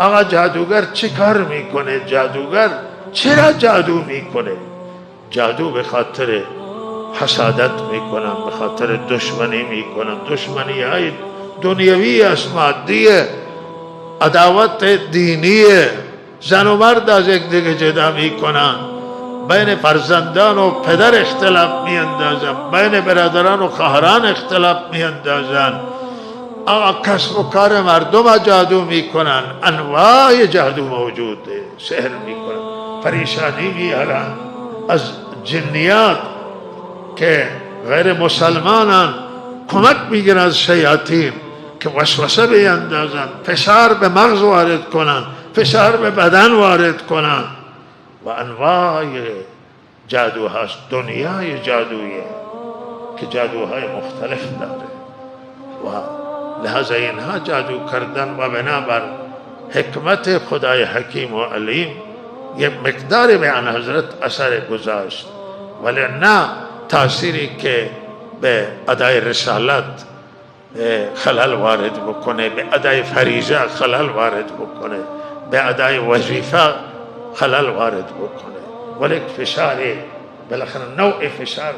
آقا جادوگر چه کار میکنه؟ جادوگر چرا جادو میکنه؟ جادو به خاطر حسادت میکنن، به خاطر دشمنی میکنن. دشمنی های دنیوی است، مادیه، عداوت دینیه. زن و مرد از یک دیگه جدا میکنن، بین فرزندان و پدر اختلاف میاندازن، بین برادران و خواهران اختلاف میاندازن. آقا کسب و کار مردم جادو میکنن، انواع جادو موجوده. سحر میکنن، پریشانی میارن از جنیات که غیر مسلمانان، کمک میگیرن از شیاطین که وسوسه بیندازن، فشار به مغز وارد کنن، فشار به بدن وارد کنن و انواع جادو هست. دنیای جادویه که جادوهای مختلف داره و لحاظ اینها جادو کردن و بنابر حکمت خدای حکیم و علیم یک مقداری به آن حضرت اثر گذاشت، ولی نه تأثیری که به ادای رسالت خلل وارد بکنه، به ادای فریضه خلل وارد بکنه، به ادای وظیفه خلل وارد بکنه. ولی فشاری بالاخره نوع فشار